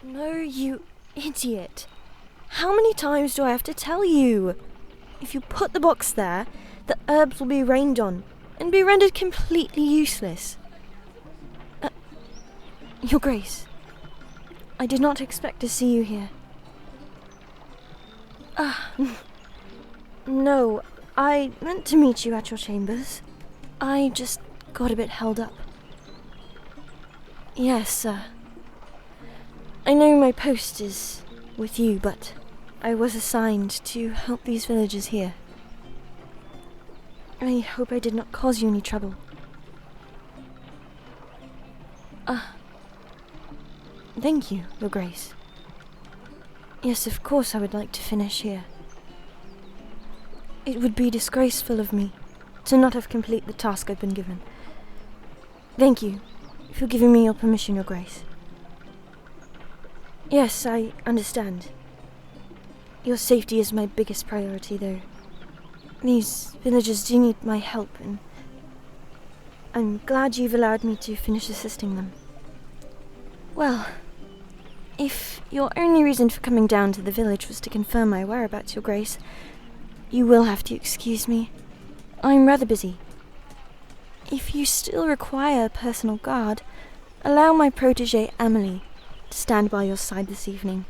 No, you idiot. How many times do I have to tell you? If you put the box there, the herbs will be rained on and be rendered completely useless. Your Grace, I did not expect to see you here. No, I meant to meet you at your chambers. I just got a bit held up. Yes, I know my post is with you, but I was assigned to help these villagers here. I hope I did not cause you any trouble. Thank you, Your Grace. Yes, of course I would like to finish here. It would be disgraceful of me to not have completed the task I've been given. Thank you for giving me your permission, Your Grace. Yes, I understand. Your safety is my biggest priority, though. These villagers do need my help, and I'm glad you've allowed me to finish assisting them. Well, if your only reason for coming down to the village was to confirm my whereabouts, Your Grace, you will have to excuse me. I'm rather busy. If you still require a personal guard, allow my protégée Emily to stand by your side this evening.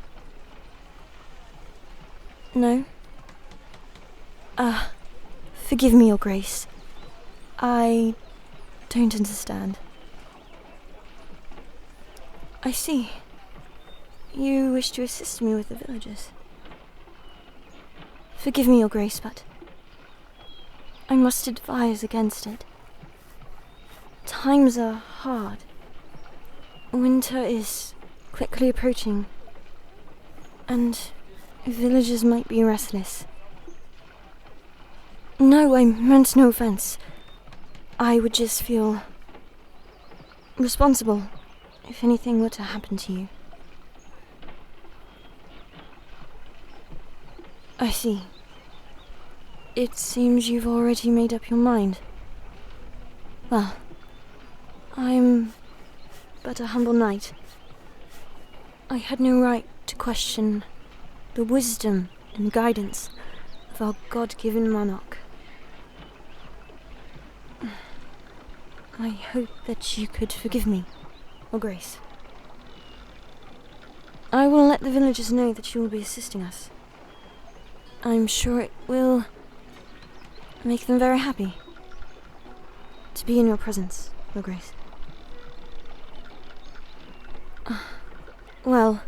No? Forgive me, Your Grace. I don't understand. I see. You wish to assist me with the villagers. Forgive me, Your Grace, but I must advise against it. Times are hard. Winter is quickly approaching, and villagers might be restless. No, I meant no offense. I would just feel responsible if anything were to happen to you. I see. It seems you've already made up your mind. Well, I'm but a humble knight. I had no right to question the wisdom and guidance of our God-given monarch. I hope that you could forgive me, Your Grace. I will let the villagers know that you will be assisting us. I'm sure it will make them very happy to be in your presence, Your Grace. Well,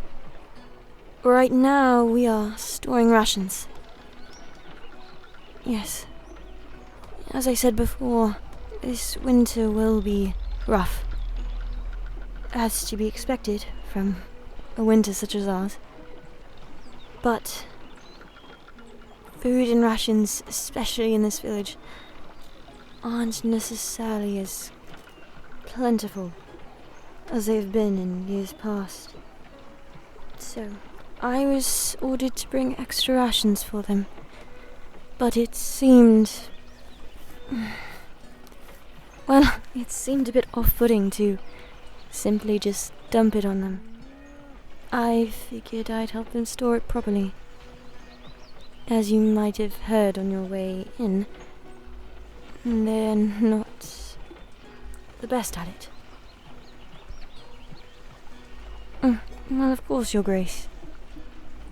right now we are storing rations. Yes. As I said before, this winter will be rough, as to be expected from a winter such as ours. But food and rations, especially in this village, aren't necessarily as plentiful as they've been in years past. So, I was ordered to bring extra rations for them, but it seemed a bit off-putting to simply just dump it on them. I figured I'd help them store it properly. As you might have heard on your way in, they're not the best at it. Well, of course, Your Grace.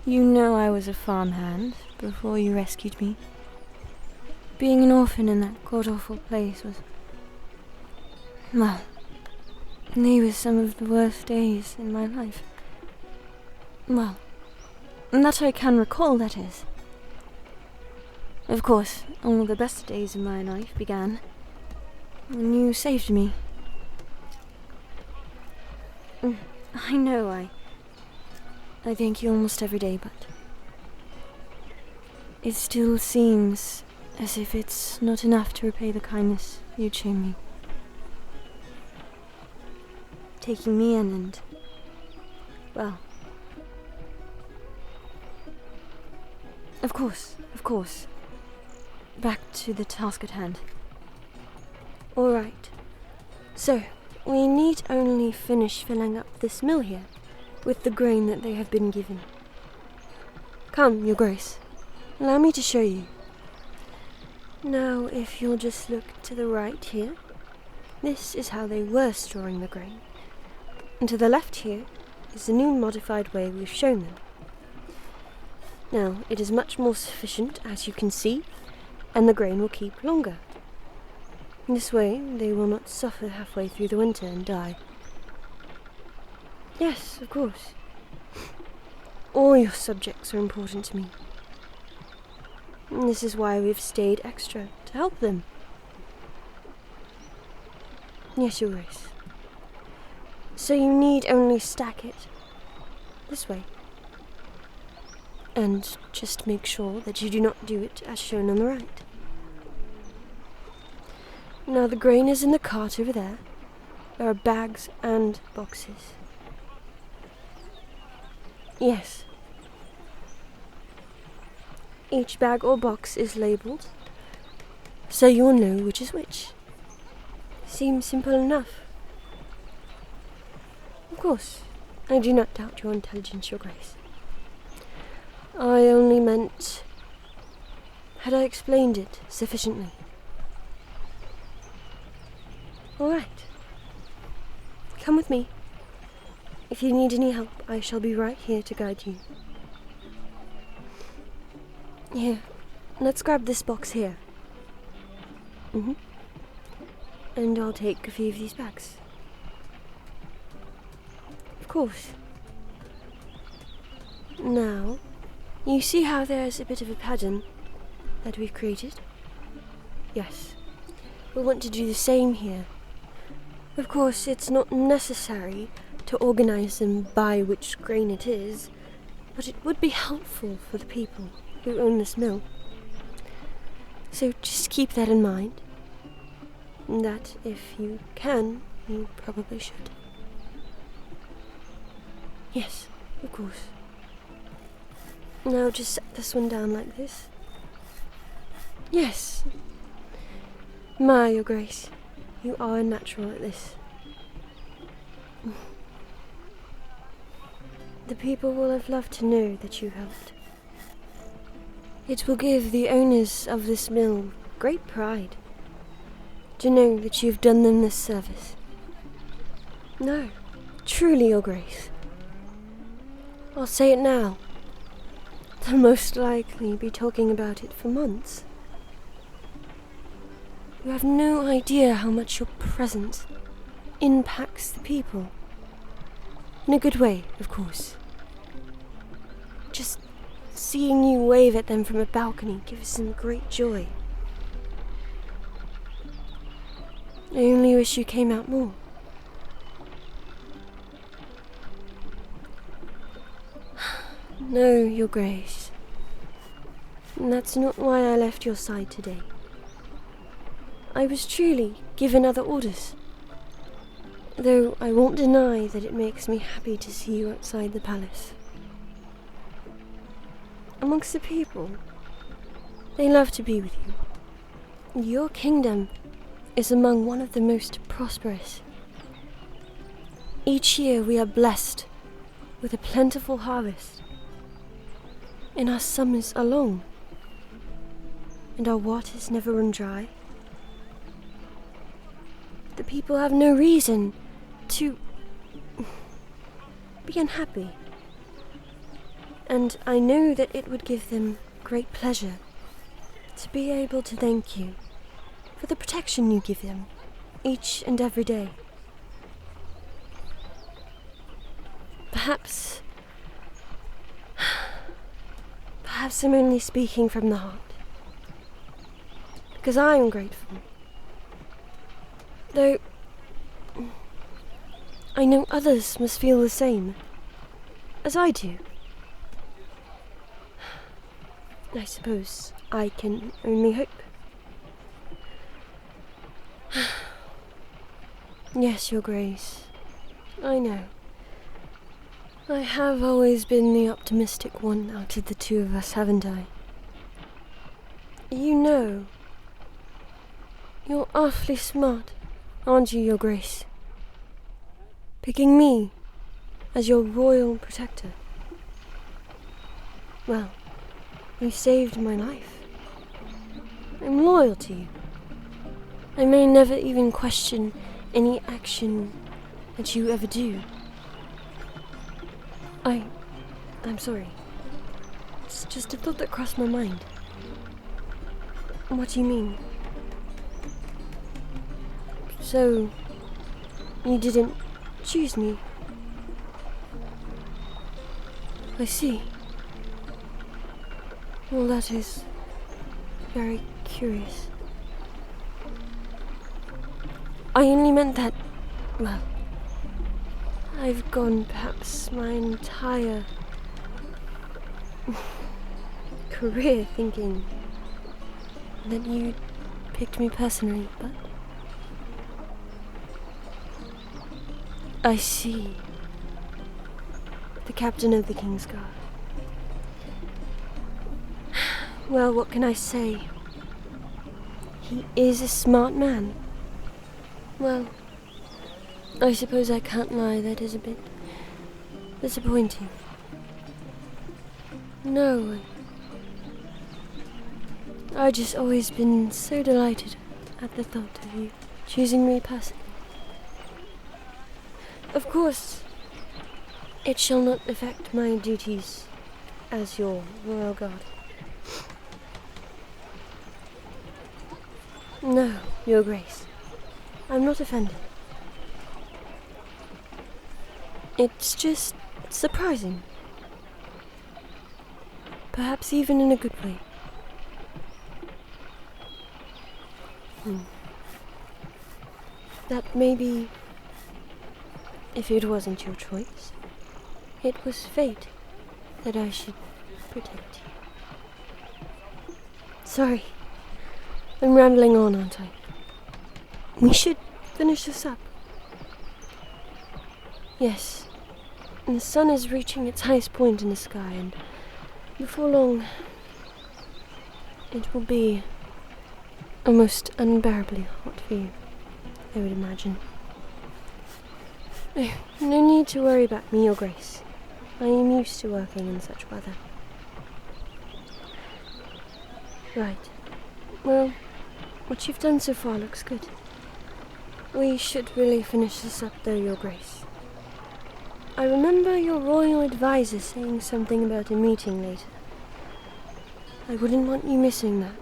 You know I was a farmhand before you rescued me. Being an orphan in that god-awful place was... well, they were some of the worst days in my life. Well, that I can recall, that is. Of course, all the best days of my life began when you saved me. I know I thank you almost every day, but it still seems as if it's not enough to repay the kindness you'd shown me. Taking me in and, well... Of course. Back to the task at hand. Alright. So, we need only finish filling up this mill here, with the grain that they have been given. Come, Your Grace. Allow me to show you. Now, if you'll just look to the right here, this is how they were storing the grain. And to the left here is the new modified way we've shown them. Now, it is much more sufficient, as you can see, and the grain will keep longer. This way, they will not suffer halfway through the winter and die. Yes, of course. All your subjects are important to me. And this is why we've stayed extra, to help them. Yes, Your Grace. So you need only stack it this way. And just make sure that you do not do it as shown on the right. Now the grain is in the cart over there. There are bags and boxes. Yes. Each bag or box is labelled, so you'll know which is which. Seems simple enough. Of course, I do not doubt your intelligence, Your Grace. I only meant, had I explained it sufficiently? All right. Come with me. If you need any help, I shall be right here to guide you. Here, let's grab this box here. And I'll take a few of these bags. Of course. Now, you see how there's a bit of a pattern that we've created? Yes. We'll want to do the same here. Of course, it's not necessary to organize them by which grain it is, but it would be helpful for the people who own this mill. So just keep that in mind. And that, if you can, you probably should. Yes, of course. Now just set this one down like this. Yes. My, Your Grace, you are a natural at this. The people will have loved to know that you helped. It will give the owners of this mill great pride to know that you've done them this service. No, truly, Your Grace. I'll say it now. They'll most likely be talking about it for months. You have no idea how much your presence impacts the people. In a good way, of course. Just seeing you wave at them from a balcony gives them great joy. I only wish you came out more. No, Your Grace. That's not why I left your side today. I was truly given other orders. Though I won't deny that it makes me happy to see you outside the palace. Amongst the people, they love to be with you. Your kingdom is among one of the most prosperous. Each year we are blessed with a plentiful harvest. And our summers are long. And our waters never run dry. The people have no reason to be unhappy. And I know that it would give them great pleasure to be able to thank you for the protection you give them each and every day. Perhaps I'm only speaking from the heart, because I am grateful. Though I know others must feel the same, as I do. I suppose I can only hope. Yes, Your Grace, I know. I have always been the optimistic one out of the two of us, haven't I? You know, you're awfully smart, aren't you, Your Grace? Picking me as your royal protector. Well, you saved my life. I'm loyal to you. I may never even question any action that you ever do. I'm sorry. It's just a thought that crossed my mind. What do you mean? So, you didn't choose me? I see. Well, that is very curious. I only meant that, well, I've gone perhaps my entire career thinking that you picked me personally, but I see. The captain of the King's Guard. Well, what can I say? He is a smart man. Well, I suppose I can't lie, that is a bit disappointing. No, I've just always been so delighted at the thought of you choosing me personally. Of course, it shall not affect my duties as your royal guard. No, Your Grace. I'm not offended. It's just surprising. Perhaps even in a good way. That maybe, if it wasn't your choice, it was fate that I should protect you. Sorry, I'm rambling on, aren't I? We should finish this up. Yes, and the sun is reaching its highest point in the sky, and before long, it will be almost unbearably hot for you, I would imagine. No need to worry about me, Your Grace. I am used to working in such weather. Right. Well, what you've done so far looks good. We should really finish this up though, Your Grace. I remember your royal advisor saying something about a meeting later. I wouldn't want you missing that.